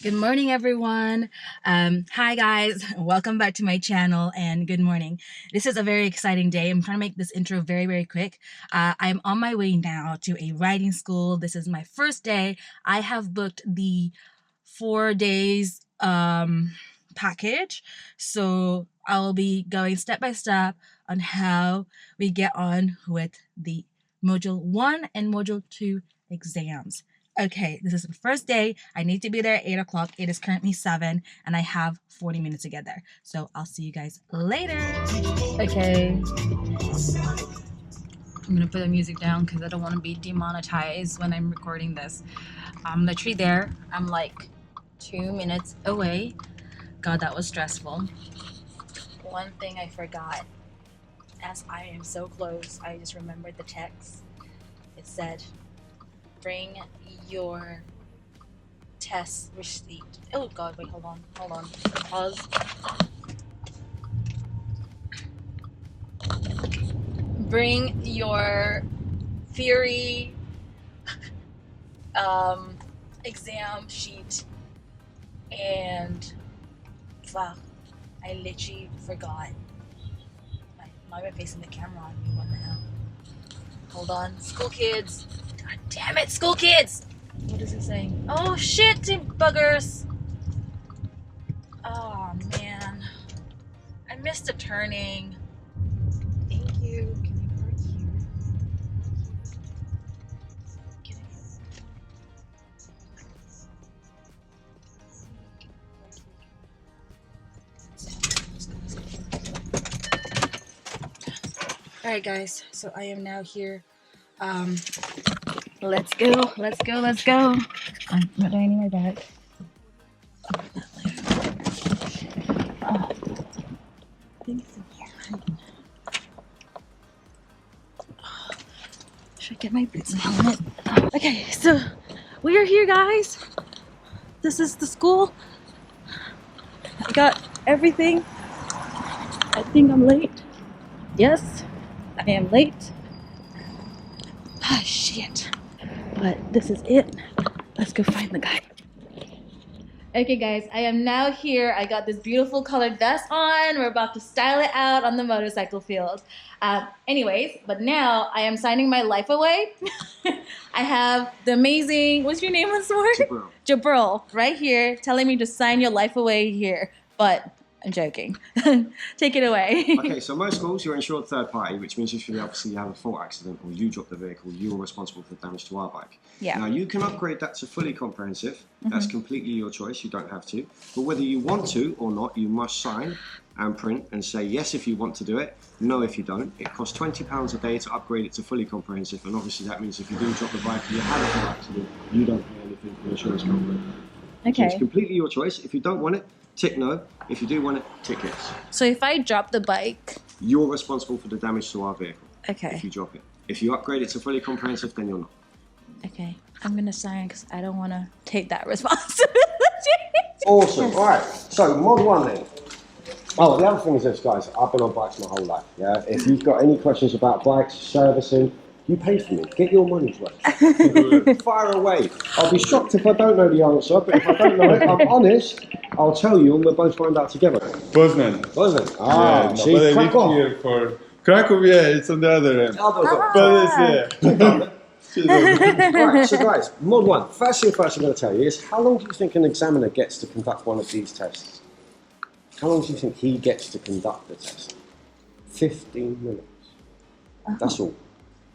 Good morning, everyone. Hi, guys. Welcome back to my channel and good morning. This is a very exciting day. I'm trying to make this intro very, very quick. I'm on my way now to a riding school. This is my first day. I have booked the 4 days package. So I'll be going step by step on how we get on with the Module 1 and Module 2 exams. Okay, this is the first day. I need to be there at 8 o'clock. It is currently 7 and I have 40 minutes to get there. So I'll see you guys later. Okay. I'm gonna put the music down because I don't want to be demonetized when I'm recording this. I'm literally there. I'm like 2 minutes away. God, that was stressful. One thing I forgot, as I am so close, I just remembered the text. It said, bring your test receipt. Oh God, wait, hold on. Pause. Bring your theory exam sheet and wow, I literally forgot. I'm not even facing the camera on me. What the hell? Hold on. School kids. God damn it, school kids! What is it saying? Oh shit, you buggers! Oh man. I missed a turning. Thank you. Can you park here? Can I? Alright guys, so I am now here. Let's go. What do I need my bag? Oh, I think it's in here. Should I get my boots and helmet? Okay, so we are here, guys. This is the school. I got everything. I think I'm late. Yes, I am late. Ah, shit. But this is it. Let's go find the guy. Okay guys, I am now here. I got this beautiful colored vest on. We're about to style it out on the motorcycle field. Anyways, but now I am signing my life away. I have the amazing, what's your name once more? Jabril, right here, telling me to sign your life away here. But I'm joking. Take it away. Okay, so most schools you're insured third party, which means if you obviously have a fault accident or you drop the vehicle, you're responsible for the damage to our bike. Yeah. Now you can upgrade that to fully comprehensive. That's completely your choice. You don't have to. But whether you want to or not, you must sign and print and say yes if you want to do it, no if you don't. It costs £20 a day to upgrade it to fully comprehensive, and obviously that means if you do drop the bike and you have a fault accident, you don't pay anything from the insurance company. Okay. So it's completely your choice. If you don't want it, tick no. If you do want it, tick yes. So if I drop the bike, you're responsible for the damage to our vehicle. Okay. If you drop it. If you upgrade it to fully comprehensive, then you're not. Okay. I'm gonna sign because I don't want to take that responsibility. Awesome. All right. So mod 1 then. Oh, the other thing is this, guys. I've been on bikes my whole life. Yeah. If you've got any questions about bikes, servicing, you pay for me. Get your money's worth. Fire away. I'll be shocked if I don't know the answer, but if I don't know it, I'm honest. I'll tell you, and we'll both find out together. Poznan. Ah, yeah, see, but I Krakow. live here for Krakow. Yeah, it's on the other end. But it's Right, so guys, mod 1. First thing first I'm going to tell you is how long do you think an examiner gets to conduct one of these tests? How long do you think he gets to conduct the test? 15 minutes. That's all.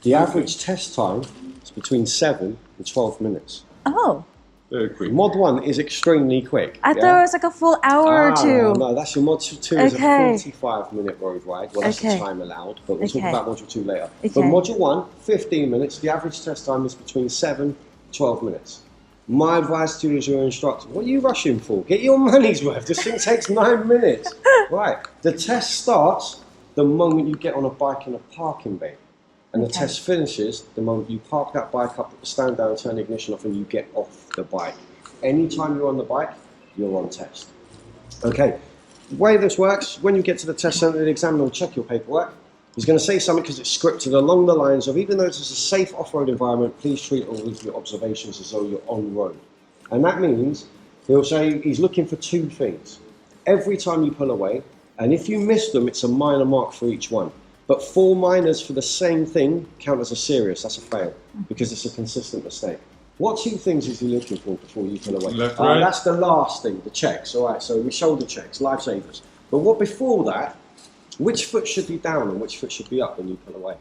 The average test time is between 7 and 12 minutes. Oh. very quick. Mod 1 is extremely quick. I thought it was like a full hour or two. No, that's your mod 2 is a 45-minute road ride. Well, that's the time allowed, but we'll talk about module 2 later. But module 1, 15 minutes. The average test time is between 7 and 12 minutes. My advice to you as your instructor, what are you rushing for? Get your money's worth. This thing takes 9 minutes. Right. The test starts the moment you get on a bike in a parking bay. And the test finishes the moment you park that bike up, stand down, turn the ignition off, and you get off the bike. Anytime you're on the bike, you're on test. Okay, the way this works, when you get to the test centre, the examiner will check your paperwork. He's going to say something because it's scripted along the lines of, even though this is a safe off-road environment, please treat all of your observations as though you're on road. And that means he'll say he's looking for 2 things. Every time you pull away, and if you miss them, it's a minor mark for each one. But 4 minors for the same thing count as a serious, that's a fail, because it's a consistent mistake. What 2 things is he looking for before you pull away? Left, right. That's the last thing, the checks. All right, so we shoulder checks, lifesavers. But what before that, which foot should be down and which foot should be up when you pull away?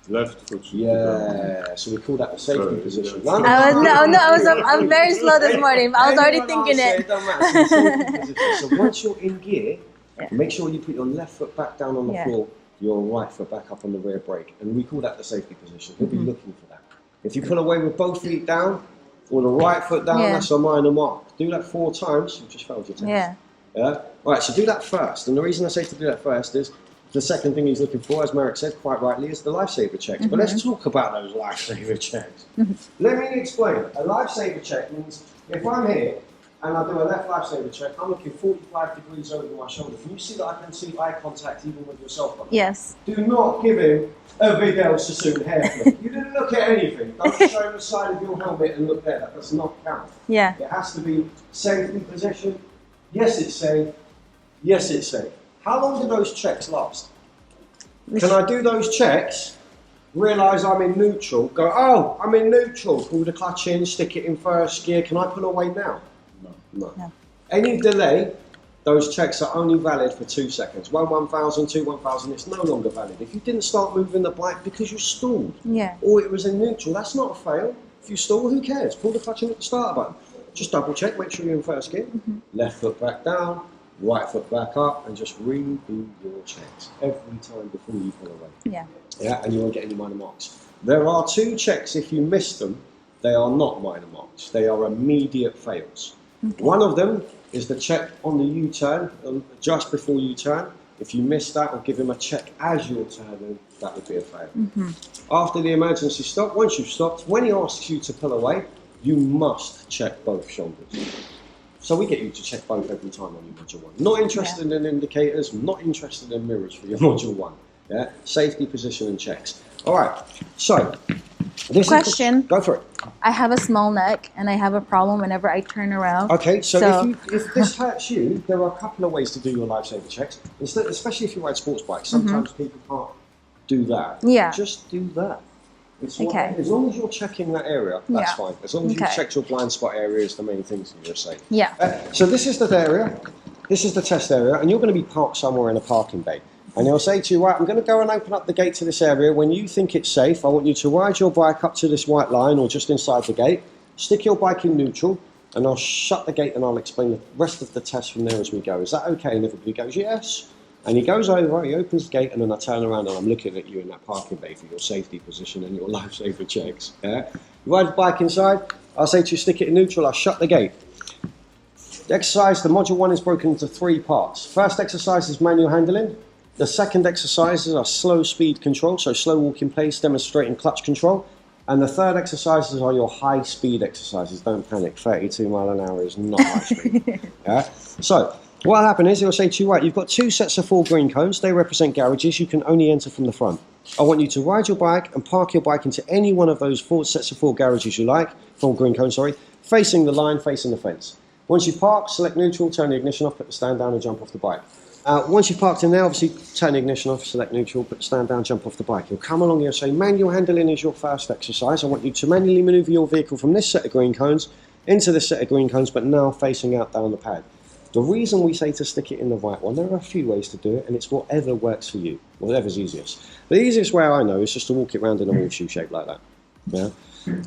Left foot. Yeah, so we call that the safety position. I'm very slow this morning. I was already thinking it. It doesn't matter. It's the safety position. So once you're in gear, make sure you put your left foot back down on the floor, your right foot back up on the rear brake, and we call that the safety position. We'll be looking for that. If you pull away with both feet down or the right foot down, that's a minor mark. Do that 4 times, you've just failed your test. Yeah. Right, so do that first. And the reason I say to do that first is the second thing he's looking for, as Marek said quite rightly, is the lifesaver checks. But let's talk about those lifesaver checks. Let me explain. A lifesaver check means if I'm here and I do a left lifesaver check, I'm looking 45 degrees over my shoulder. Can you see that I can see eye contact even with yourself? Yes. Do not give him a big El Sassoon hair flip. You didn't look at anything. Don't show him the side of your helmet and look there. That does not count. Yeah. It has to be safety position. Yes, it's safe. Yes, it's safe. How long do those checks last? Can I do those checks, realise I'm in neutral, go, oh, I'm in neutral, pull the clutch in, stick it in first gear, can I pull away now? No. Any delay, those checks are only valid for 2 seconds. 1,000, 2, 1,000, it's no longer valid. If you didn't start moving the bike because you stalled, or it was in neutral, that's not a fail. If you stall, who cares? Pull the clutch in at the starter button. Just double check, make sure you're in first gear, left foot back down, right foot back up, and just redo your checks every time before you pull away. Yeah, and you won't get any minor marks. There are 2 checks, if you miss them, they are not minor marks. They are immediate fails. One of them is the check on the U-turn, just before U-turn. If you miss that or give him a check as you're turning, that would be a fail. After the emergency stop, once you've stopped, when he asks you to pull away, you must check both shoulders. So we get you to check both every time on your Module 1. Not interested in indicators, not interested in mirrors for your Module 1. Yeah, safety, position and checks. All right, so. Question. Go for it. I have a small neck and I have a problem whenever I turn around. Okay, so if this hurts you, there are a couple of ways to do your lifesaver checks. Especially if you ride sports bikes, sometimes people can't do that. Yeah. Just do that. As long as you're checking that area, that's fine. As long as you check your blind spot area is the main thing, so you're safe. Yeah. So this is the area, this is the test area, and you're going to be parked somewhere in a parking bay. And he'll say to you, right, I'm going to go and open up the gate to this area. When you think it's safe, I want you to ride your bike up to this white line or just inside the gate, stick your bike in neutral, and I'll shut the gate and I'll explain the rest of the test from there as we go. Is that okay? And everybody goes, yes. And he goes over, he opens the gate, and then I turn around and I'm looking at you in that parking bay for your safety position and your lifesaver checks. Yeah? You ride the bike inside, I'll say to you, stick it in neutral, I'll shut the gate. The exercise, the Module 1 is broken into 3 parts. First exercise is manual handling. The second exercises are slow speed control, so slow walk in place, demonstrating clutch control. And the third exercises are your high speed exercises. Don't panic, 32 mile an hour is not high speed. Yeah? So, what will happen is he'll say to you, right, you've got 2 sets of 4 green cones. They represent garages. You can only enter from the front. I want you to ride your bike and park your bike into any one of those 4 sets of 4 garages you like, 4 green cones, sorry, facing the line, facing the fence. Once you park, select neutral, turn the ignition off, put the stand down and jump off the bike. Once you've parked in there, obviously turn the ignition off, select neutral, put the stand down, jump off the bike. You'll come along here and say, manual handling is your first exercise. I want you to manually manoeuvre your vehicle from this set of green cones into this set of green cones, but now facing out down the pad. The reason we say to stick it in the right one, there are a few ways to do it, and it's whatever works for you, whatever's easiest. The easiest way I know is just to walk it around in a horseshoe shape like that. Yeah.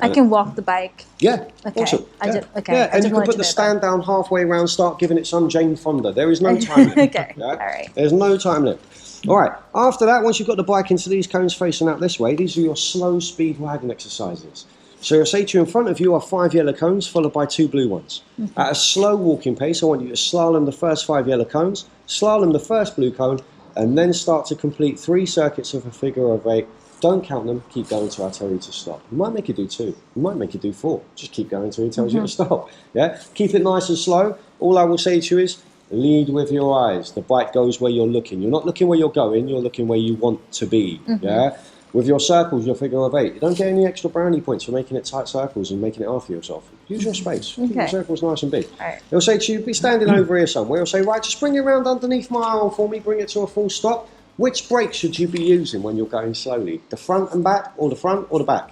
I can walk the bike. Yeah, okay. Awesome. Yeah, and you can put the stand down halfway around, start giving it some Jane Fonda. There is no time limit. Okay, all right. There's no time limit. All right, after that, once you've got the bike into these cones facing out this way, these are your slow speed wagon exercises. So you'll say to you, in front of you are 5 yellow cones, followed by 2 blue ones. At a slow walking pace, I want you to slalom the first 5 yellow cones, slalom the first blue cone, and then start to complete 3 circuits of a figure of 8. Don't count them, keep going until I tell you to stop. You might make you do 2, you might make you do 4. Just keep going until he tells you to stop. Yeah? Keep it nice and slow. All I will say to you is, lead with your eyes. The bike goes where you're looking. You're not looking where you're going, you're looking where you want to be. Yeah? With your circles, your figure of 8, you don't get any extra brownie points for making it tight circles and making it hard for yourself. Use your space. Keep your circles nice and big. Right. It'll say to you, be standing over here somewhere. It'll say, right, just bring it around underneath my arm for me, bring it to a full stop. Which brake should you be using when you're going slowly? The front and back, or the front or the back?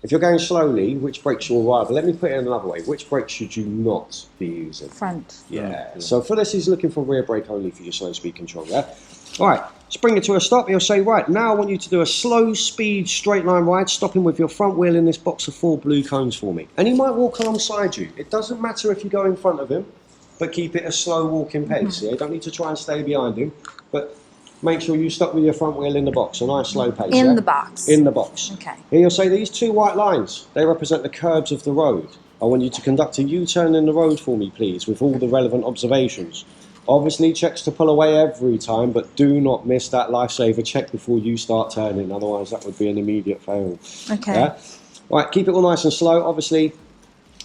If you're going slowly, which brakes you'll arrive? Let me put it in another way. Which brake should you not be using? Front. Yeah. So for this, he's looking for rear brake only for your slow speed control, yeah? All right, just bring it to a stop. He'll say, right, now I want you to do a slow speed straight line ride, stopping with your front wheel in this box of 4 blue cones for me. And he might walk alongside you. It doesn't matter if you go in front of him, but keep it a slow walking pace. Yeah? You don't need to try and stay behind him, but make sure you stop with your front wheel in the box, a nice slow pace. In the box. In the box. Okay. Here you'll say these 2 white lines, they represent the curbs of the road. I want you to conduct a U-turn in the road for me, please, with all the relevant observations. Obviously, checks to pull away every time, but do not miss that lifesaver check before you start turning, otherwise that would be an immediate fail. Okay. Yeah? Right, keep it all nice and slow. Obviously,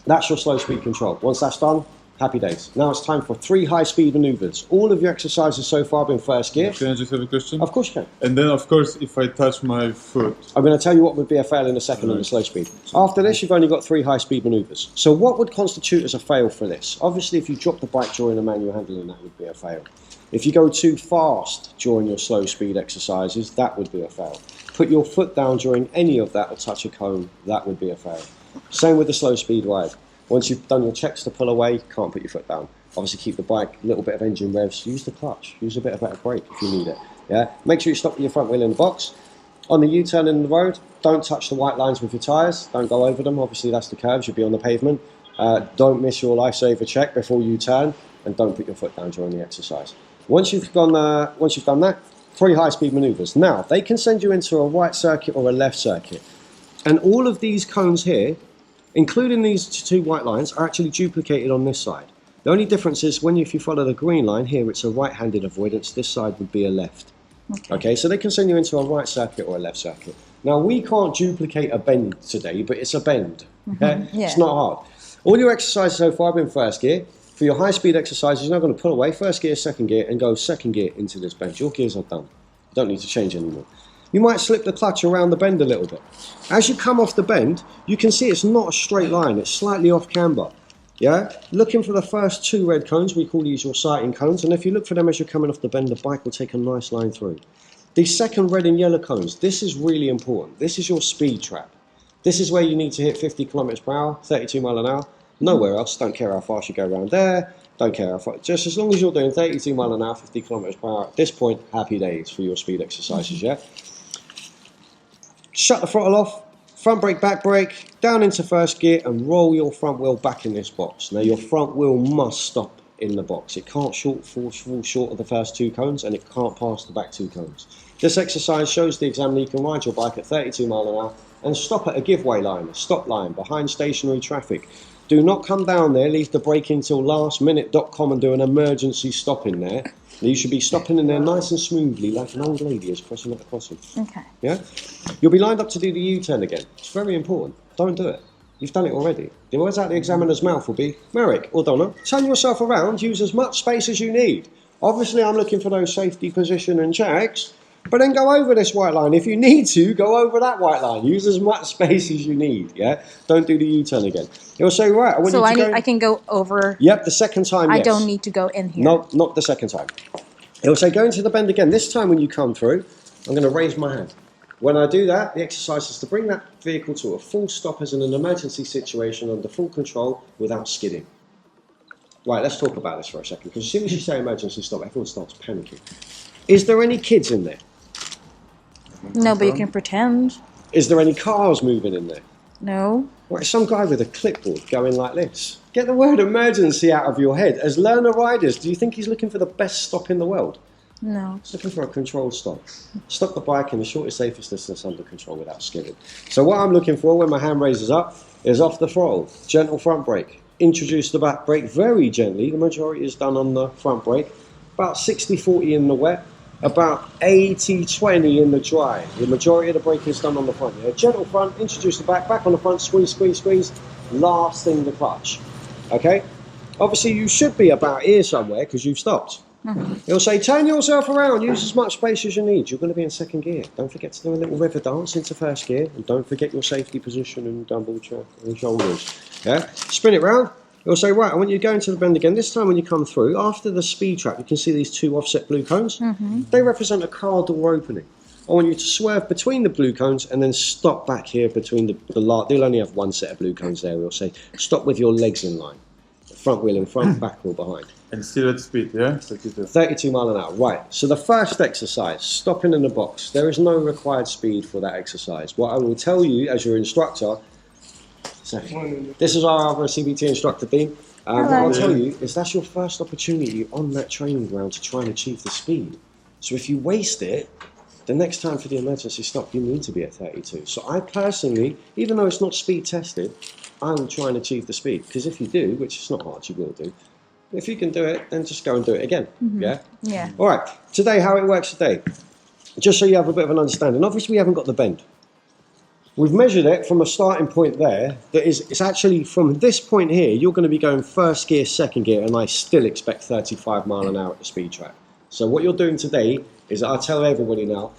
that's your slow speed control. Once that's done, happy days. Now it's time for 3 high-speed maneuvers. All of your exercises so far have been first gear. Can I just have a question? Of course you can. And then, of course, if I touch my foot. I'm going to tell you what would be a fail in a second on the slow speed. After this, you've only got 3 high-speed maneuvers. So what would constitute as a fail for this? Obviously, if you drop the bike during a manual handling, that would be a fail. If you go too fast during your slow speed exercises, that would be a fail. Put your foot down during any of that or touch a cone, that would be a fail. Same with the slow speed ride. Once you've done your checks to pull away, you can't put your foot down. Obviously keep the bike, a little bit of engine revs, use the clutch, use a bit of better brake if you need it. Yeah. Make sure you stop with your front wheel in the box. On the U-turn in the road, don't touch the white lines with your tyres, don't go over them, obviously that's the curves, you'll be on the pavement. Don't miss your lifesaver check before you turn, and don't put your foot down during the exercise. Once you've done that, 3 high-speed manoeuvres. Now, they can send you into a right circuit or a left circuit. And all of these cones here, including these 2 white lines, are actually duplicated on this side. The only difference is if you follow the green line here, it's a right-handed avoidance. This side would be a left. Okay, so they can send you into a right circuit or a left circuit. Now, we can't duplicate a bend today, but it's a bend. Okay? Yeah. It's not hard. All your exercises so far have been first gear. For your high-speed exercises, you're now going to pull away first gear, second gear, and go second gear into this bend. Your gears are done. You don't need to change anymore. You might slip the clutch around the bend a little bit. As you come off the bend, you can see it's not a straight line. It's slightly off camber. Yeah? Looking for the first 2 red cones, we call these your sighting cones, and if you look for them as you're coming off the bend, the bike will take a nice line through. The second red and yellow cones, this is really important. This is your speed trap. This is where you need to hit 50 kilometers per hour, 32 mile an hour. Nowhere else. Don't care how fast you go around there. Don't care how far. Just as long as you're doing 32 mile an hour, 50 kilometers per hour. At this point, happy days for your speed exercises, yeah? Shut the throttle off. Front brake, back brake, down into first gear, and roll your front wheel back in this box. Now your front wheel must stop in the box. It can't fall short of the first 2 cones, and it can't pass the back 2 cones. This exercise shows the examiner you can ride your bike at 32 mile an hour and stop at a giveaway line, a stop line, behind stationary traffic. Do not come down there, leave the brake until lastminute.com and do an emergency stop in there. You should be stopping in there nice and smoothly, like an old lady is crossing at the crossing. Okay. Yeah? You'll be lined up to do the U-turn again. It's very important. Don't do it. You've done it already. The words out the examiner's mouth will be, Merrick or Donna, turn yourself around, use as much space as you need. Obviously, I'm looking for those safety position and checks, but then go over this white line. If you need to, go over that white line. Use as much space as you need, yeah? Don't do the U-turn again. He'll say, right, I want you to go... I can go over... Yep, the second time, yes. I don't need to go in here. No, not the second time. He'll say, go into the bend again. This time when you come through, I'm going to raise my hand. When I do that, the exercise is to bring that vehicle to a full stop as in an emergency situation under full control without skidding. Right, let's talk about this for a second, because as soon as you say emergency stop, everyone starts panicking. Is there any kids in there? No, but you can pretend. Is there any cars moving in there? No. Right, some guy with a clipboard going like this. Get the word emergency out of your head. As learner riders, do you think he's looking for the best stop in the world? No. He's looking for a controlled stop. Stop the bike in the shortest, safest distance under control without skidding. So what I'm looking for when my hand raises up is off the throttle, gentle front brake. Introduce the back brake very gently. The majority is done on the front brake. About 60-40 in the wet. About 80-20 in the dry. The majority of the braking is done on the front. Yeah? Gentle front, introduce the back on the front, squeeze, squeeze, squeeze. Last thing, the clutch. Okay? Obviously, you should be about here somewhere because you've stopped. It'll say, turn yourself around, use as much space as you need. You're going to be in second gear. Don't forget to do a little river dance into first gear. And don't forget your safety position and double check and shoulders. Yeah? Spin it round. It'll say, right, I want you to go into the bend again. This time when you come through, after the speed trap, you can see these two offset blue cones. They represent a car door opening. I want you to swerve between the blue cones and then stop back here between the they'll only have one set of blue cones there. We'll say, stop with your legs in line. Front wheel in front, back wheel behind. And still at speed, yeah? 32 mile an hour, right. So the first exercise, stopping in the box. There is no required speed for that exercise. What I will tell you as your instructor, so this is our other CBT instructor, Dean. What I'll tell you is that's your first opportunity on that training ground to try and achieve the speed. So if you waste it, the next time for the emergency stop, you need to be at 32. So I personally, even though it's not speed tested, I will try and achieve the speed. Because if you do, which is not hard, you will do. If you can do it, then just go and do it again. Yeah? Yeah. All right. Today, how it works today. Just so you have a bit of an understanding. Obviously, we haven't got the bend. We've measured it from a starting point there. It's actually from this point here, you're going to be going first gear, second gear, and I still expect 35 mile an hour at the speed trap. So what you're doing today is, I tell everybody now,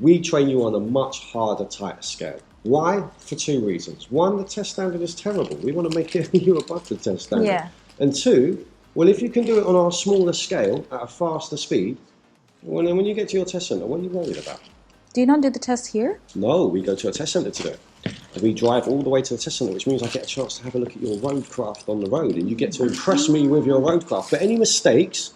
we train you on a much harder, tighter scale. Why? For two reasons. One, the test standard is terrible. We want to make you above the test standard. Yeah. And two, well, if you can do it on our smaller scale at a faster speed, well, then when you get to your test centre, what are you worried about? Do you not do the test here? No, we go to a test centre to do it. And we drive all the way to the test centre, which means I get a chance to have a look at your roadcraft on the road, and you get to impress me with your roadcraft. But any mistakes,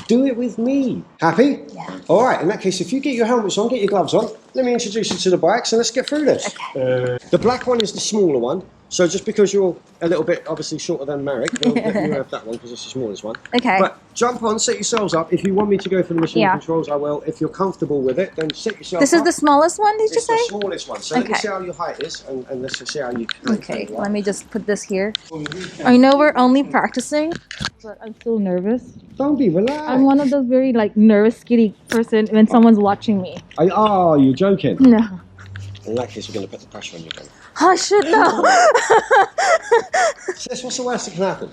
do it with me. Happy? Yeah. All right, in that case, if you get your helmets on, get your gloves on, let me introduce you to the bikes and let's get through this. Okay. The black one is the smaller one. So just because you're a little bit obviously shorter than Merrick, we'll let you have that one because it's the smallest one. Okay. But jump on, set yourselves up. If you want me to go for the machine controls, I will. If you're comfortable with it, then set yourself up. This is the smallest one, did you say? It's the smallest one. So let me see how your height is and let's see how you can. Okay, let me just put this here. I know we're only practicing, but I'm still nervous. Don't be relaxed. I'm one of those very nervous giddy person when someone's watching me. You're joking? No. In that case, we're going to put the pressure on you again. I should know. Sis, what's the worst that can happen?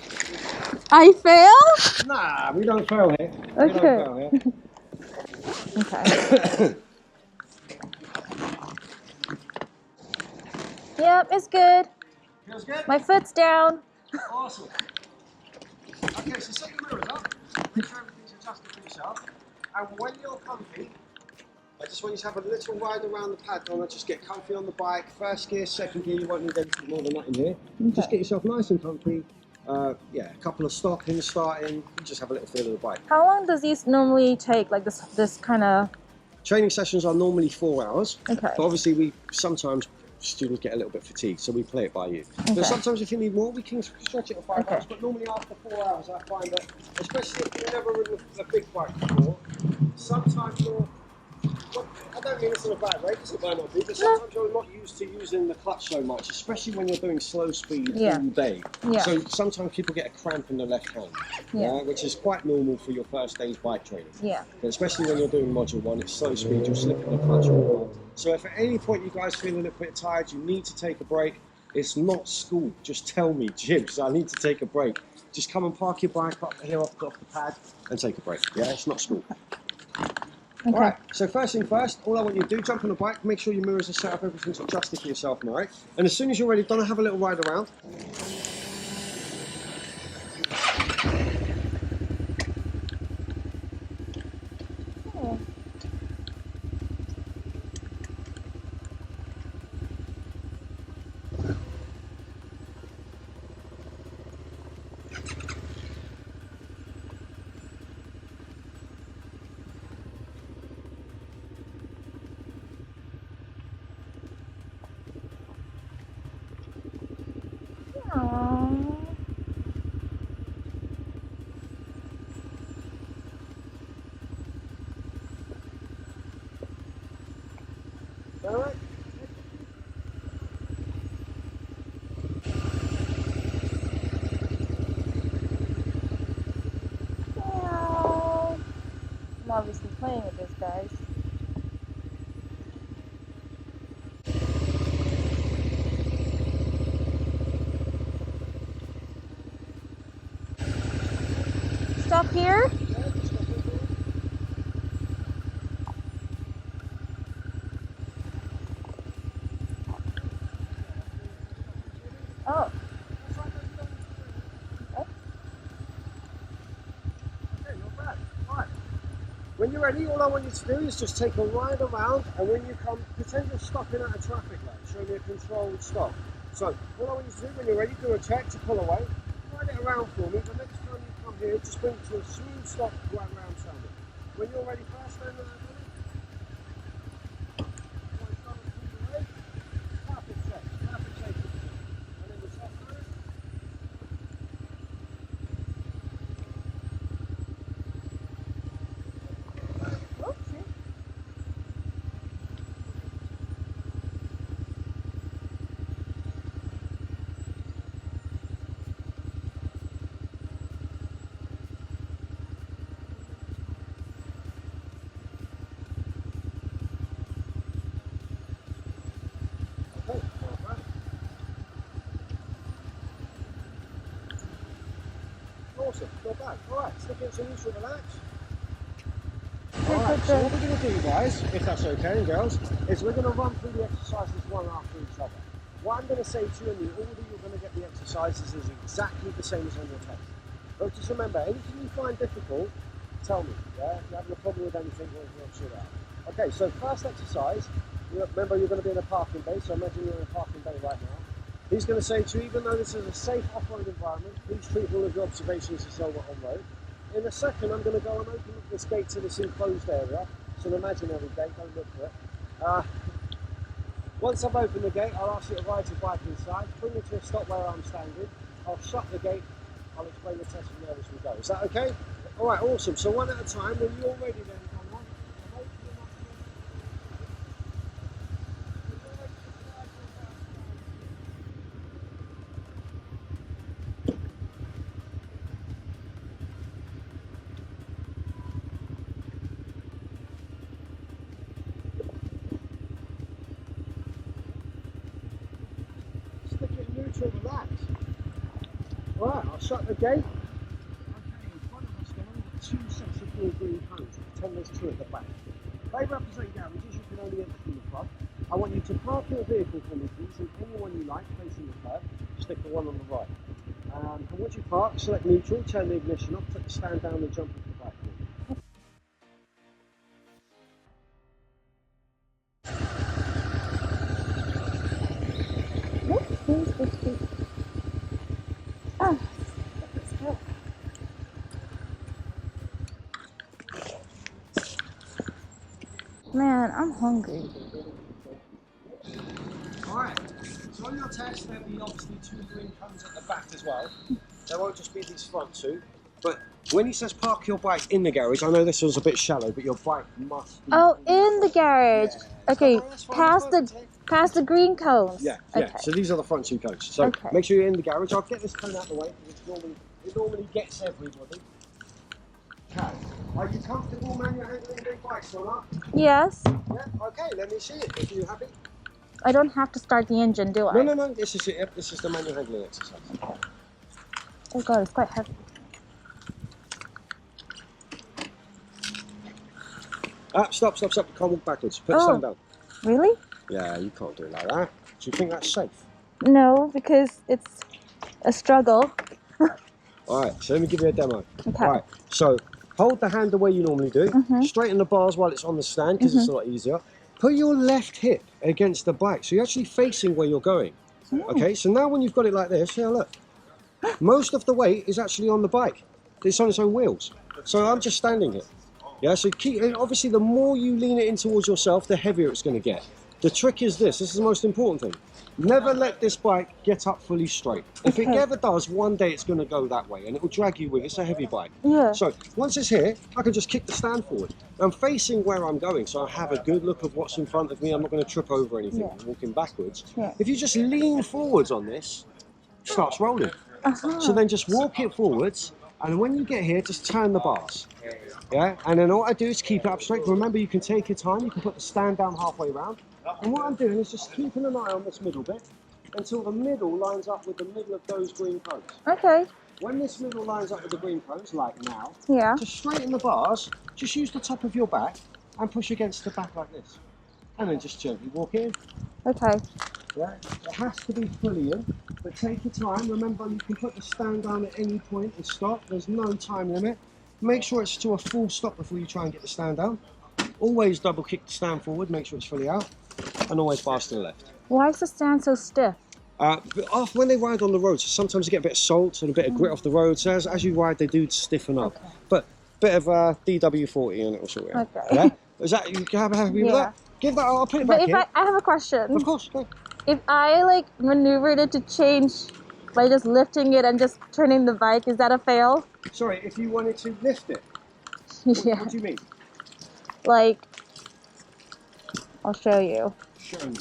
I fail? Nah, we don't fail here. Okay. Okay. Yep, it's good. Feels good? My foot's down. Awesome. Okay, so set your mirrors up. Make sure everything's adjusted for yourself. And when you're comfy, I just want you to have a little ride around the pad, Donna. Just get comfy on the bike. First gear, second gear, you won't need anything more than that in here. Okay. Just get yourself nice and comfy. Yeah, a couple of stopping, starting. Just have a little feel of the bike. How long does these normally take? Like this kind of... Training sessions are normally 4 hours. Okay. But obviously, sometimes students get a little bit fatigued, so we play it by you. Okay. But sometimes if you need more, we can stretch it to 5 hours. But normally after 4 hours, I find that, especially if you've never ridden a big bike before, sometimes you're... Well, I don't mean this in a bad way, because it might not be, but sometimes you're not used to using the clutch so much, especially when you're doing slow speed all day. Yeah. So sometimes people get a cramp in the left hand, which is quite normal for your first day's bike training. Yeah. But especially when you're doing module 1, it's slow speed, you're slipping the clutch all the So if at any point you guys feel a little bit tired, you need to take a break, it's not school. Just tell me, Jibs, I need to take a break. Just come and park your bike up here off the pad and take a break. Yeah, it's not school. Okay. Alright, so first thing first, all I want you to do, jump on the bike, make sure your mirrors are set up, everything's adjusted for yourself, alright? And as soon as you're ready, Donna, have a little ride around. Alright. I'm obviously playing with this, guys. Stop here? Oh. Okay, not bad. Right. When you're ready, all I want you to do is just take a ride around, and when you come, pretend you're stopping at a traffic light, show me a controlled stop. So, all I want you to do when you're ready, do a check to pull away, ride it around for me. The next time you come here, just bring it to a smooth stop right around Sandy. When you're ready, fast stand on that minute. Perfect check, perfect safety. And then the top man. Okay, not bad. Awesome, not bad. Alright, stick it to neutral, relax. Alright, so what we're going to do, guys, if that's okay, and girls, is we're going to run through the exercises one after each other. What I'm going to say to you in the order you're going to get the exercises is exactly the same as on your test. But just remember, anything you find difficult, tell me, yeah? If you're having a problem with anything, we'll sort it out. Okay, so first exercise, remember you're going to be in a parking bay, so imagine you're in a parking bay right now. He's going to say to you, even though this is a safe off-road environment, please treat all of your observations as though we're on road. In a second, I'm going to go and open up this gate to this enclosed area. It's an imaginary gate, don't look for it. Once I've opened the gate, I'll ask you to ride your bike inside, bring me to a stop where I'm standing. I'll shut the gate, I'll explain the test from there as we go. Is that okay? Alright, awesome. So one at a time, when you're ready then, Donna, I'm opening up stick it in neutral, relax. Alright, I'll shut the gate. Okay, in front of us then, we've got two sets of blue green cones. Pretend there's two at the back. They represent garages, you can only enter from the front. I want you to park your vehicle for me, please, and anyone you like, facing the curb. Stick the one on the right. And once you park, select neutral, turn the ignition off, put the stand down and jump into the back wheel. Oh. Man, I'm hungry. Alright, so on your test there'll be obviously two green cones at the back as well. There won't just be these front two. But when he says park your bike in the garage, I know this was a bit shallow, but your bike must be... Oh, in the garage. Yeah. Okay, Past the green cones. Yeah, okay. yeah. So these are the front two cones. So make sure you're in the garage. I'll get this cone out of the way because it normally gets everybody. Okay. Are you comfortable manual handling big bikes or not? Yes. Yeah. Okay. Let me see it. Are you happy? I don't have to start the engine, do I? No. This is it. Yep, this is the manual handling exercise. Okay. Oh god, it's quite heavy. Stop. You can't walk backwards. Put the stand down. Really? Yeah, you can't do it like that. Do you think that's safe? No, because it's a struggle. Alright, so let me give you a demo. Okay. Alright, so hold the hand the way you normally do. Straighten the bars while it's on the stand because it's a lot easier. Put your left hip against the bike, so you're actually facing where you're going. Okay, so now when you've got it like this, yeah, look. Most of the weight is actually on the bike. It's on its own wheels. So I'm just standing here. Yeah, so obviously the more you lean it in towards yourself, the heavier it's going to get. The trick is this is the most important thing. Never let this bike get up fully straight. If it ever does, one day it's going to go that way and it will drag you with it. It's a heavy bike. Yeah. So once it's here, I can just kick the stand forward. I'm facing where I'm going, so I have a good look of what's in front of me. I'm not going to trip over anything. I'm walking backwards. Yeah. If you just lean forwards on this, it starts rolling. So then just walk it forwards, and when you get here, just turn the bars. Yeah, and then all I do is keep it up straight. Remember, you can take your time. You can put the stand down halfway round. And what I'm doing is just keeping an eye on this middle bit until the middle lines up with the middle of those green cones. Okay. When this middle lines up with the green cones, like now, to straighten the bars, just use the top of your back and push against the back like this. And then just gently walk in. Okay. Yeah, it has to be fully in, but take your time. Remember, you can put the stand down at any point and stop. There's no time limit. Make sure it's to a full stop before you try and get the stand down. Always double kick the stand forward, make sure it's fully out, and always bias to the left. Why is the stand so stiff? But when they ride on the roads, sometimes you get a bit of salt and a bit of grit off the road. So as you ride, they do stiffen up. Okay. But a bit of DW40 and it will sort it out. Okay. Yeah? Is that you happy with that? Give that. I'll put it back But if here. I have a question. Of course. Go. If I like maneuvered it to change by just lifting it and just turning the bike, is that a fail? Sorry, if you wanted to lift it. Yeah. What do you mean? Like, I'll show you. Show me.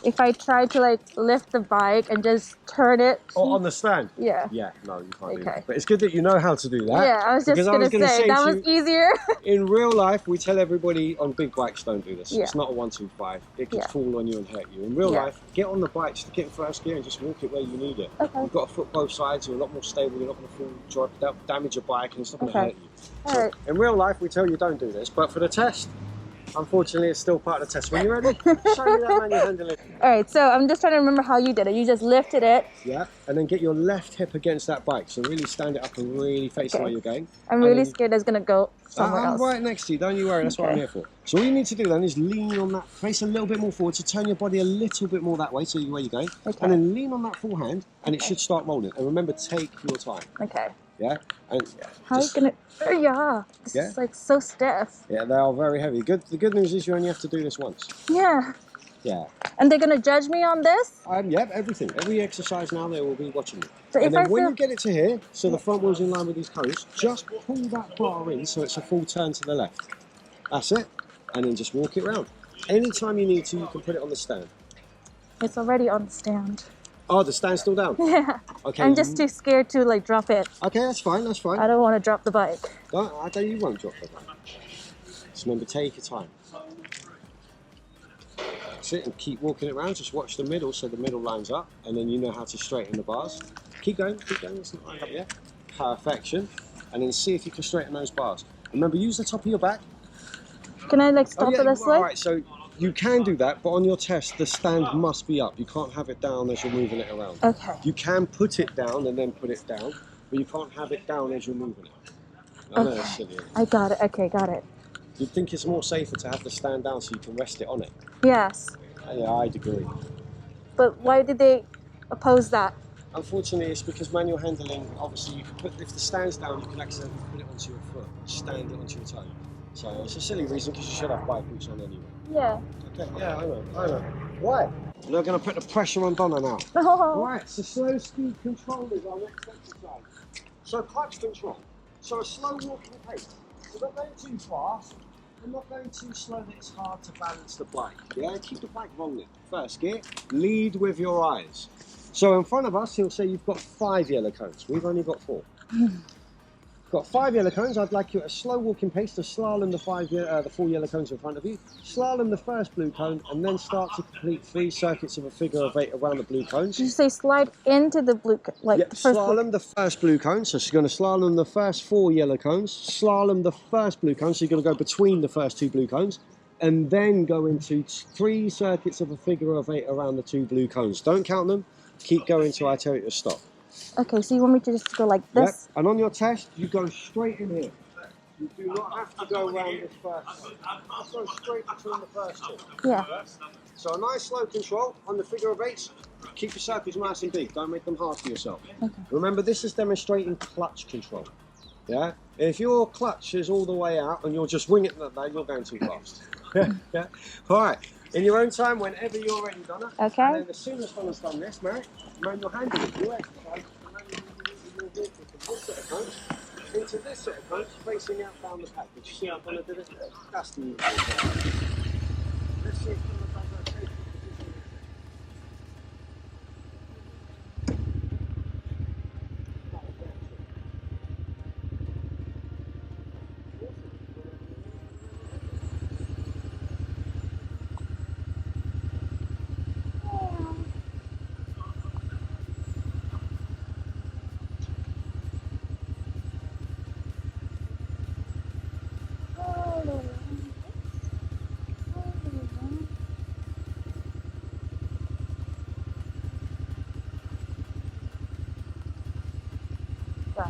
If I try to like lift the bike and just turn it. Oh, on the stand? Yeah. Yeah, no, you can't do Okay. that. But it's good that you know how to do that. Yeah, I was just gonna say that was easier. In real life, we tell everybody on big bikes don't do this. Yeah. It's not a 1-2-5. It could Yeah. fall on you and hurt you. In real Yeah. life, get on the bike, stick it in first gear and just walk it where you need it. Okay. You've got a foot both sides, you're a lot more stable, you're not going to fall, damage your bike and it's not going to Okay. hurt you. All right. In real life, we tell you don't do this, but for the test, unfortunately, it's still part of the test. When you're ready, show me that manual handling. All right, so I'm just trying to remember how you did it. You just lifted it. Yeah, and then get your left hip against that bike. So really stand it up and really face Okay. where you're going. I'm really scared it's gonna go somewhere I'm else. right next to you, don't you worry, that's what I'm here for. So all you need to do then is lean on that, face a little bit more forward, so turn your body a little bit more that way, so where you're going. Okay. And then lean on that forehand, and it should start rolling. And remember, take your time, Okay. yeah? And How are you gonna? Yeah. This Yeah? is like so stiff. Yeah, they are very heavy. The good news is you only have to do this once. Yeah. Yeah. And they're gonna judge me on this? Yep, everything. Every exercise now, they will be watching you. So and if then I when feel- you get it to here, so the front wheel's in line with these cones, just pull that bar in so it's a full turn to the left. That's it. And then just walk it round. Anytime you need to, you can put it on the stand. It's already on the stand. Oh, the stand's still down? Yeah. Okay. I'm just too scared to like drop it. Okay, that's fine, that's fine. I don't want to drop the bike. I don't, you won't drop the bike. Just remember, take your time. That's it, and keep walking it around. Just watch the middle so the middle lines up, and then you know how to straighten the bars. Keep going, it's not lined up yet. Perfection. And then see if you can straighten those bars. Remember, use the top of your back. Can I like stop it this way? Alright, so you can do that, but on your test, the stand must be up. You can't have it down as you're moving it around. Okay. You can put it down and then put it down, but you can't have it down as you're moving it. I know it's silly. I got it. Okay, got it. You'd think it's more safer to have the stand down so you can rest it on it. Yes. Yeah, I'd agree. But why did they oppose that? Unfortunately, it's because manual handling, obviously, you can put, if the stand's down, you can accidentally put it onto your foot, stand it onto your toe. So it's a silly reason because you should have bike boots on anyway. Yeah. Okay, yeah, I know. Why? We're going to put the pressure on Donna now. No. Right, so slow speed control is our next exercise. So clutch control. So a slow walking pace. We're not going too fast. We're not going too slow that it's hard to balance the bike. Yeah, keep the bike rolling. First gear, lead with your eyes. So in front of us, he'll say you've got 5 yellow cones. We've only got 4. Got 5 yellow cones. I'd like you at a slow walking pace to slalom the 4 yellow cones in front of you. Slalom the first blue cone and then start to complete 3 circuits of a figure of 8 around the blue cones. Did you say slide into the blue, like Yeah, the first slalom the first blue cone. So she's going to slalom the first 4 yellow cones. Slalom the first blue cone. So you're going to go between the first 2 blue cones. And then go into 3 circuits of a figure of 8 around the 2 blue cones. Don't count them. Keep going till I tell you to stop. Okay, so you want me to just go like this? Yep. And on your test, you go straight in here. You do not have to go around this first one. Just go straight between the first 2. Yeah. So a nice slow control on the figure of 8s. Keep your circles nice and big. Don't make them hard for yourself. Okay. Remember, this is demonstrating clutch control. Yeah? If your clutch is all the way out and you're just winging it like that, you're going too fast. Yeah. All right. In your own time, whenever you're ready, Donna. Okay. And then as soon as Donna's done this, manual handling. You exercise from this set of cones into this set of cones, facing out down the pack. Did you see how Donna did it? That's the easy one. Let's see if Donna does her safety position.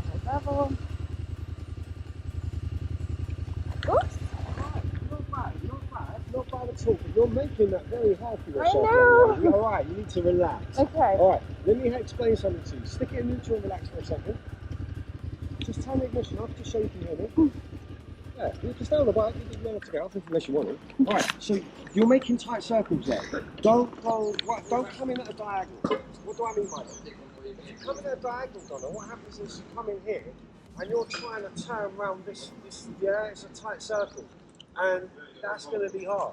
final level. Oops. Not bad at all, but you're making that very hard for yourself. I know. You're all right, you need to relax. Okay. All right, let me explain something to you. Stick it in neutral and relax for a second. Just turn the ignition off, just so you can hear me. Yeah, you can stay on the bike, you don't have to get off unless you want to. All right, so you're making tight circles there. Don't come in at a diagonal. What do I mean by that? If you come in at a diagonal, Donna, what happens is you come in here and you're trying to turn around this, yeah, it's a tight circle. And that's going to be hard.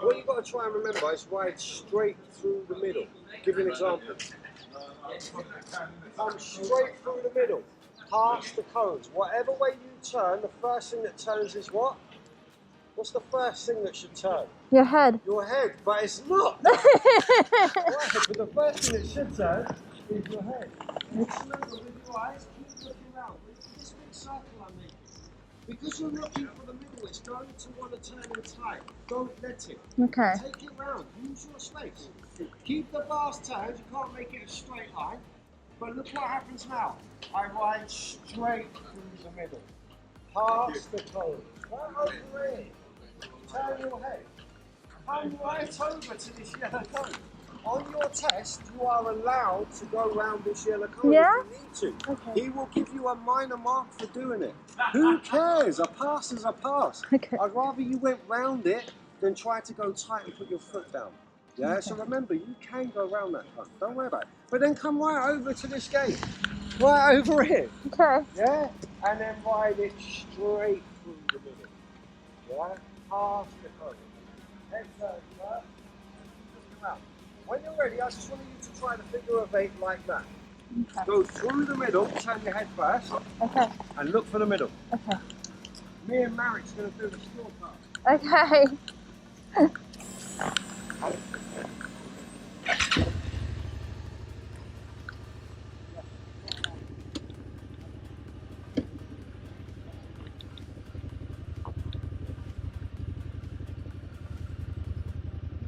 What you've got to try and remember is ride straight through the middle. Give you an example. Come straight through the middle, past the cones. Whatever way you turn, the first thing that turns is what? What's the first thing that should turn? Your head. Your head, but it's not. Right, but the first thing that should turn is your head. Just remember, with your eyes, keep looking around. With this big circle I'm making, because you're looking for the middle, it's going to want to turn in tight. Don't let it. Okay. Take it round. Use your space. Keep the bars turned. You can't make it a straight line. But look what happens now. I ride straight through the middle. Past the cone. Right over here. Turn your head. Come right over to this yellow cone. On your test, you are allowed to go round this yellow cone Yeah? if you need to. Okay. He will give you a minor mark for doing it. Who cares? A pass is a pass. Okay. I'd rather you went round it than try to go tight and put your foot down. Yeah, Okay. so remember, you can go round that cone. Don't worry about it. But then come right over to this gate. Right over here. Okay. Yeah? And then ride it straight through the middle. Yeah? Past the cone. Head turns, right? Looking around. When you're ready, I just want you to try the figure of 8 like that. Okay. Go through the middle, turn your head first, Okay. and look for the middle. Okay. Me and Marrick's going to do the short part. Okay.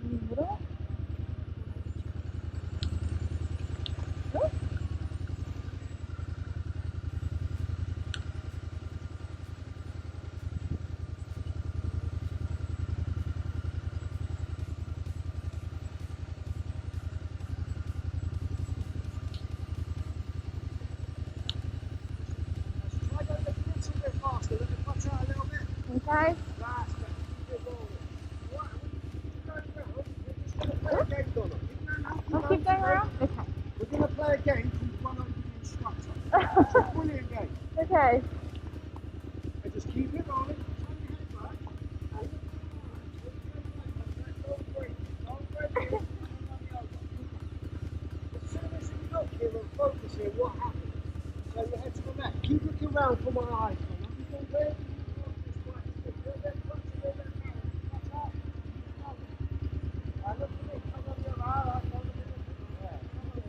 Middle. Try going a little bit faster, let the clutch out a little bit. Okay. That's better. Keep it rolling. Right, we're just going to play a game, Donna. I'll keep going around? Okay. We're going to play a game called Run Over the Instructor. It's a brilliant game. Okay. And just keep it rolling, turn your head back, and don't break. Don't break it, don't run me over. As soon as you look here and focus here, what happens? Turn your head to the left. Keep looking round for my eyes. Where do you want this bike to be? You're there, clutch, you're there, clutch out. Look at me, come on the other eye, come on the middle. Yeah, come on in.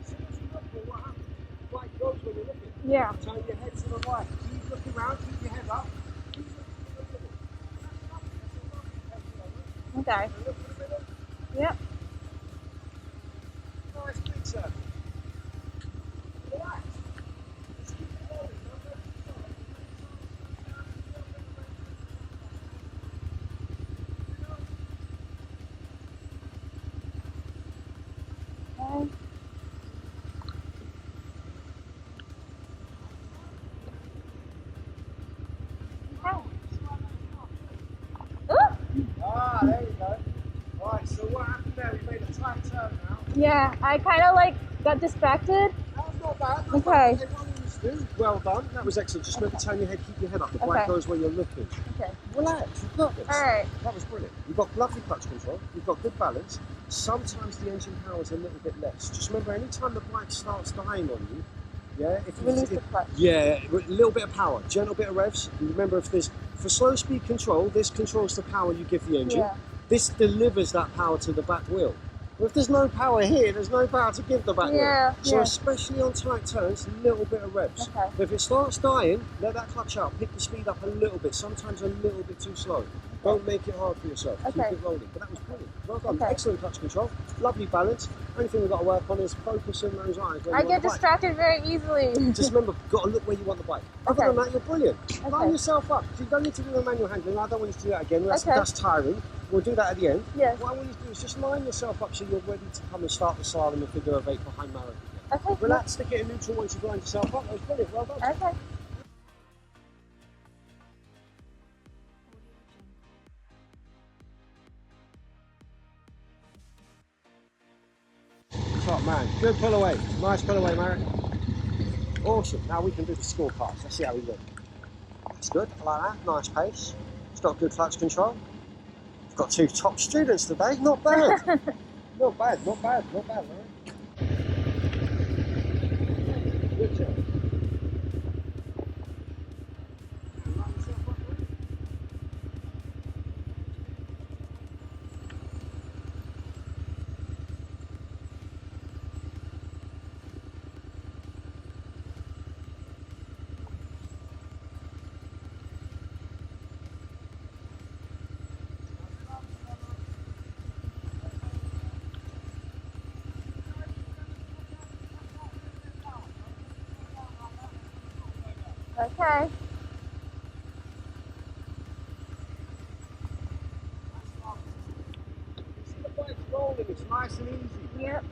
As soon as you look here, what happens? The bike goes when you're looking. Yeah. Turn your head to the right. Keep looking around, keep your head up. Keep looking to the middle. That's lovely, that's a lovely test, Okay. and look to the middle. Yep. Nice big circle. Relax. Just keep it rolling. Don't let it stop. Okay. Ah, there you go. Right, so what happened there? We made a tight turn now. Yeah, I kind of like got distracted. That's not bad. That's Okay. what everyone always do. Well done. That was excellent. Just remember to turn your head, keep your head up. The bike Okay. goes where you're looking. Okay. Relax, you've got this. All right. That was brilliant. You've got lovely clutch control. You've got good balance. Sometimes the engine power is a little bit less. Just remember, anytime the bike starts dying on you, yeah, if you Release the clutch. yeah, a little bit of power, gentle bit of revs. And remember, if there's for slow speed control, this controls the power you give the engine. Yeah. This delivers that power to the back wheel. Well, if there's no power here, there's no power to give the back Yeah, wheel. So yeah. especially on tight turns, a little bit of revs. Okay. But if it starts dying, let that clutch out, pick the speed up a little bit, sometimes a little bit too slow. Don't make it hard for yourself. Keep it rolling. But that was brilliant. Well done. Excellent clutch control. Lovely balance. Only thing we've got to work on is focusing those eyes. I get distracted very easily. Just remember, you've got to look where you want the bike. Other than that, you're brilliant. Line yourself up. So you don't need to do the manual handling. I don't want you to do that again. That's tiring. We'll do that at the end. Yes. What I want you to do is just line yourself up so you're ready to come and start the slalom and figure of 8 behind Marek again. Okay. Relax, stick it in neutral once you line yourself up. That was brilliant. Well done. Okay. Top man. Good pull away. Nice pull away, Marek. Awesome. Now we can do the scorecards. Let's see how we look. That's good. I like that. Nice pace. It's got good clutch control. We've got 2 top students today. Not bad. Not bad. Not bad. Not bad, Marek. Good job. Okay. See the bike's rolling, it's nice and easy. Yep.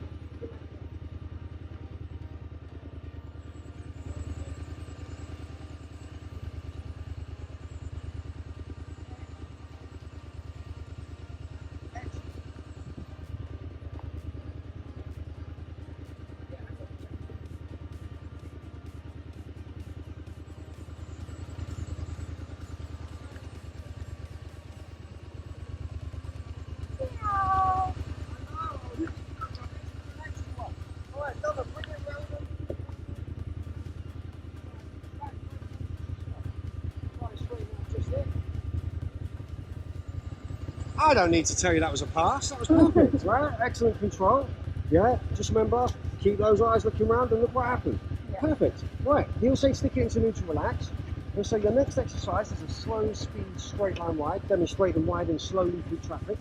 I don't need to tell you that was a pass. That was perfect, right? Excellent control. Yeah, just remember, keep those eyes looking around and look what happened. Yeah. Perfect. Right, he'll say stick it into neutral, relax. He'll say your next exercise is a slow speed straight line wide, demonstrating widen slowly through traffic.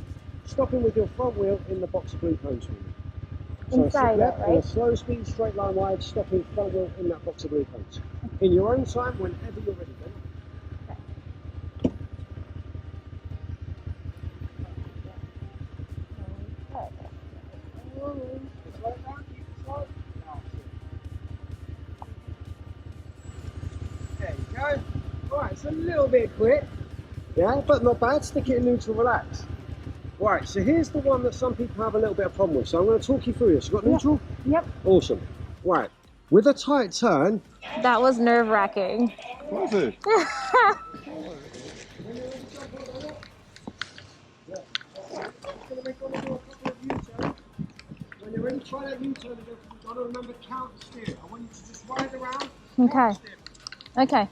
Stopping with your front wheel in the box of blue cones for me. So inside it, right? In a slow speed straight line wide, stopping front wheel in that box of blue cones. In your own time, whenever you're ready, Donna. There you go. Right, it's a little bit quick, yeah, but not bad. Stick it in neutral, relax. Right, so here's the one that some people have a little bit of problem with. So I'm going to talk you through this. You got neutral? Yep. Awesome. Right, with a tight turn. That was nerve-wracking. Was it? When you're ready, try that U-turn again. You've got to remember counter steer. I want you to just ride around. Okay. Okay.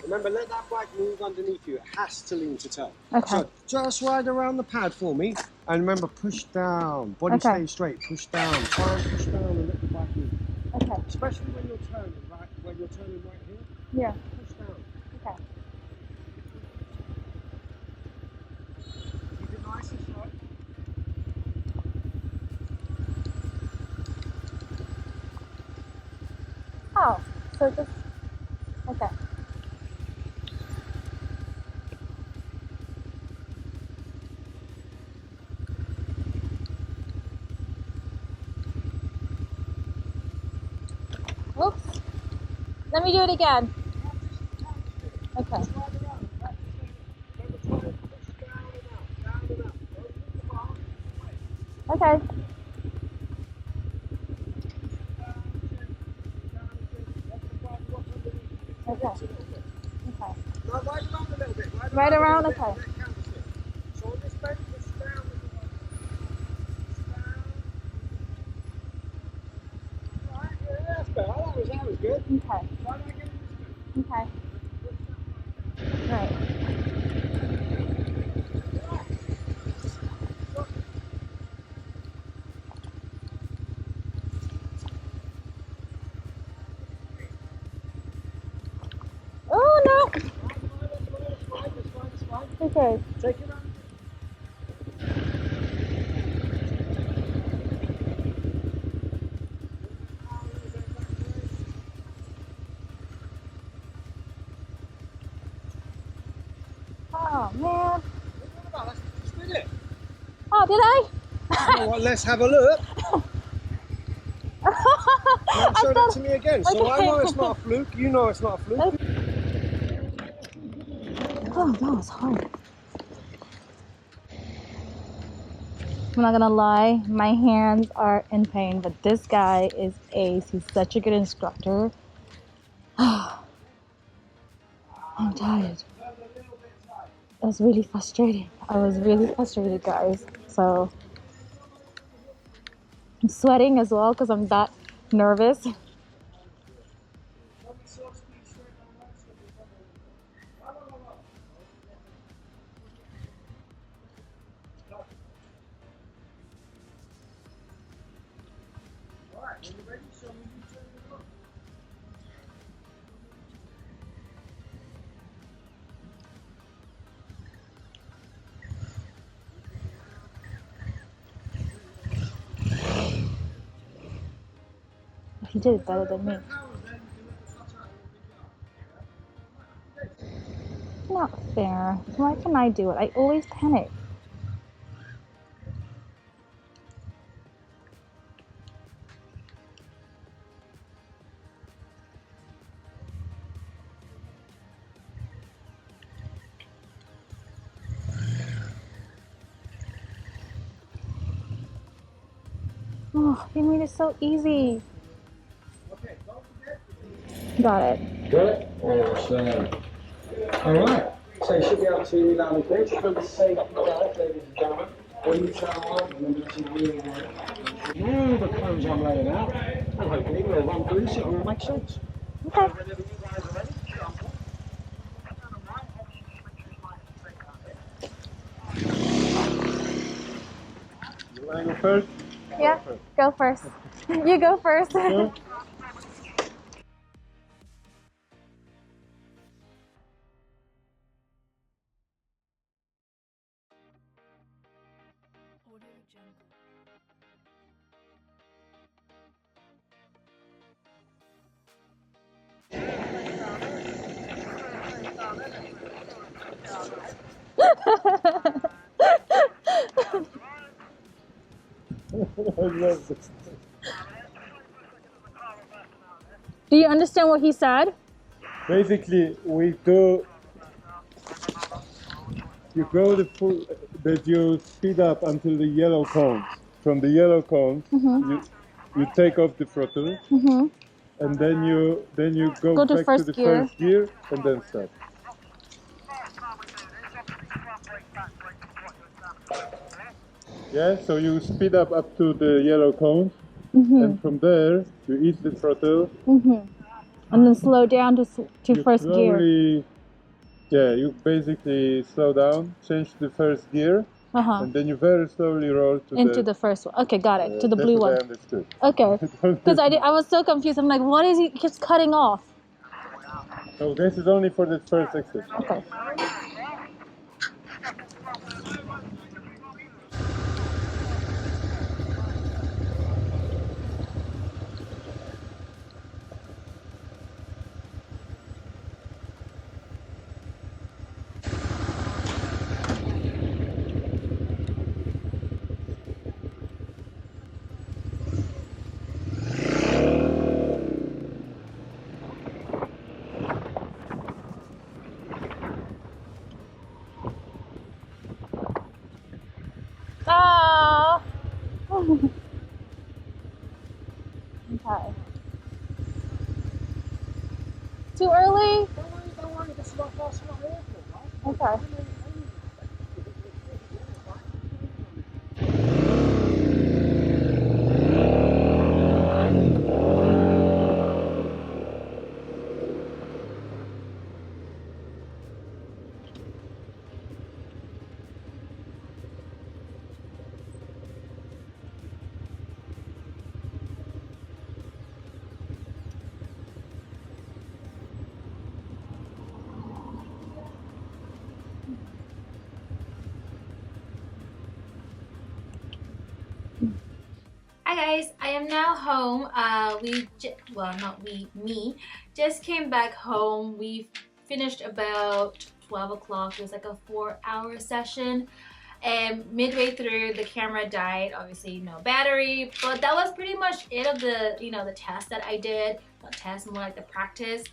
Remember, let that bike move underneath you. It has to lean to toe. Okay. So just ride around the pad for me. And remember, push down. Body stays straight. Push down. Try and push down and let the bike move. Okay. Especially when you're turning, right? When you're turning right here. Yeah. Push down. Okay. Keep it nice and slow. Oh, so just, okay. Oops. Let me do it again. Okay. Okay. Okay. Okay. Now ride around a little bit. Right around, okay. So on this bend, push down. Alright, yeah, that's better. That was good. Okay. Try that again. Okay. Right. Oh no! Okay. Take it around. Oh man. Just did it. Oh, did I? You know what, let's have a look. Now show that to me again. So I know it's not a fluke, you know it's not a fluke. Oh, that was hard. I'm not gonna lie, my hands are in pain, but this guy is ace. He's such a good instructor. I'm tired. It was really frustrating. I was really frustrated, guys. So I'm sweating as well because I'm that nervous. He did it better than me. Not fair. Why can I do it? I always panic. Oh, you made it so easy. Okay, don't forget. Got it. Got it? Awesome. Alright. So you should be able to hear me loud and clear. Just remember to say that, ladies and gentlemen. When you turn on, remember to really know the codes I'm laying out. And hopefully we'll run through so it all makes sense. Okay. Whenever you guys are ready, jump on. You want to go first? Yeah, go first. You go first. Go. I love this. Do you understand what he said? Basically, we go. You go the full, but you speed up until the yellow cones. From the yellow cones, you take off the throttle, and then you go to back first to the gear. first gear and then stop. Yeah, so you speed up to the yellow cones, and from there you ease the throttle. And then slow down to first gear. Yeah, you basically slow down, change to the first gear, and then you very slowly roll Into the first one. Okay, got it. To the blue one. I understood. Okay. Because I was so confused. I'm like, what is he keeps cutting off? So this is only for the first exit. Okay. Ah. Okay. Too early? Don't worry, this is what I'm here for, right? Okay. Hi guys, I am now home. Me just came back home. We finished about 12 o'clock. It was like a 4-hour session. And midway through, the camera died. Obviously, no battery. But that was pretty much it of the, the test that I did. Not test, more like the practice.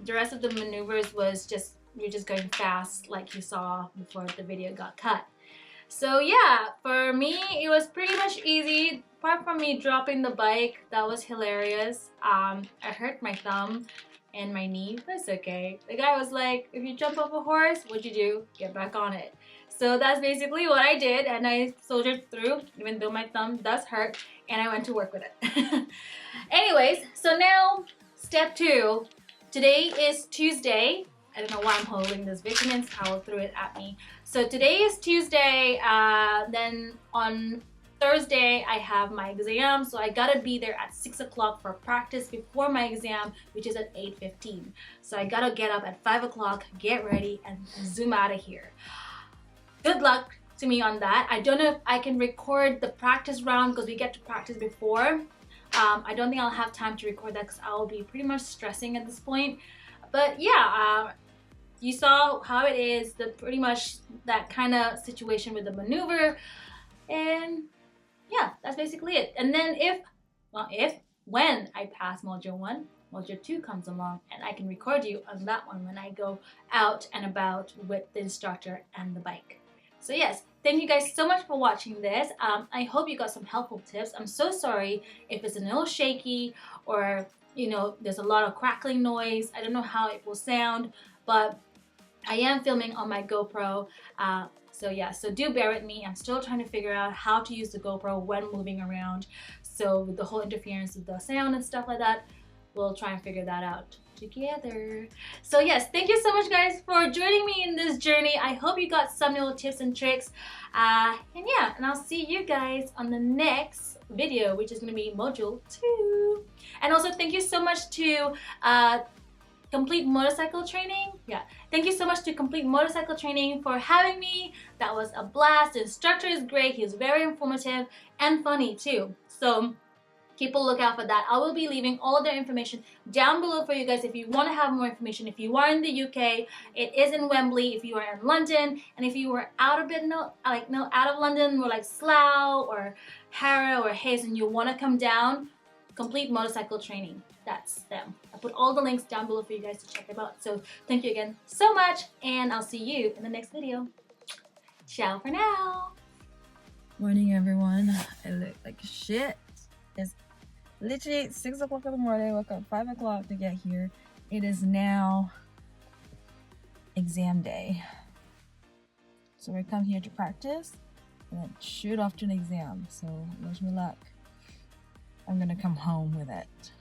The rest of the maneuvers was you're just going fast like you saw before the video got cut. So yeah, for me, it was pretty much easy. Apart from me dropping the bike, that was hilarious. I hurt my thumb and my knee, but it's okay. The guy was like, if you jump off a horse, what'd you do? Get back on it. So that's basically what I did, and I soldiered through, even though my thumb does hurt, and I went to work with it. Anyways, so now, step 2. Today is Tuesday. I don't know why I'm holding this. Vitamins towel threw it at me. So today is Tuesday, then on Thursday I have my exam, so I gotta be there at 6 o'clock for practice before my exam, which is at 8:15. So I gotta get up at 5 o'clock, get ready, and zoom out of here. Good luck to me on that. I don't know if I can record the practice round because we get to practice before. I don't think I'll have time to record that because I'll be pretty much stressing at this point. But yeah, you saw how it is, pretty much that kind of situation with the maneuver. And yeah, that's basically it. And then when I pass Module 1, Module 2 comes along and I can record you on that one when I go out and about with the instructor and the bike. So yes, thank you guys so much for watching this. I hope you got some helpful tips. I'm so sorry if it's a little shaky or, there's a lot of crackling noise. I don't know how it will sound, but I am filming on my GoPro. So yeah, so do bear with me. I'm still trying to figure out how to use the GoPro when moving around. So with the whole interference with the sound and stuff like that, we'll try and figure that out together. So yes, thank you so much guys for joining me in this journey. I hope you got some little tips and tricks. And yeah, and I'll see you guys on the next video, which is going to be Module 2. And also thank you so much to Complete Motorcycle Training. Yeah, thank you so much to Complete Motorcycle Training for having me. That was a blast. The instructor is great. He's very informative and funny too. So keep a lookout for that. I will be leaving all of their information down below for you guys if you want to have more information. If you are in the UK, it is in Wembley. If you are in London, and if you were out of London, or like Slough or Harrow or Hayes, and you want to come down, Complete Motorcycle Training. That's them. I put all the links down below for you guys to check them out. So thank you again so much, and I'll see you in the next video. Ciao for now. Morning, everyone. I look like shit. It's literally 6 o'clock in the morning. I woke up 5 o'clock to get here. It is now exam day. So we come here to practice and then shoot off to an exam. So wish me luck. I'm gonna come home with it.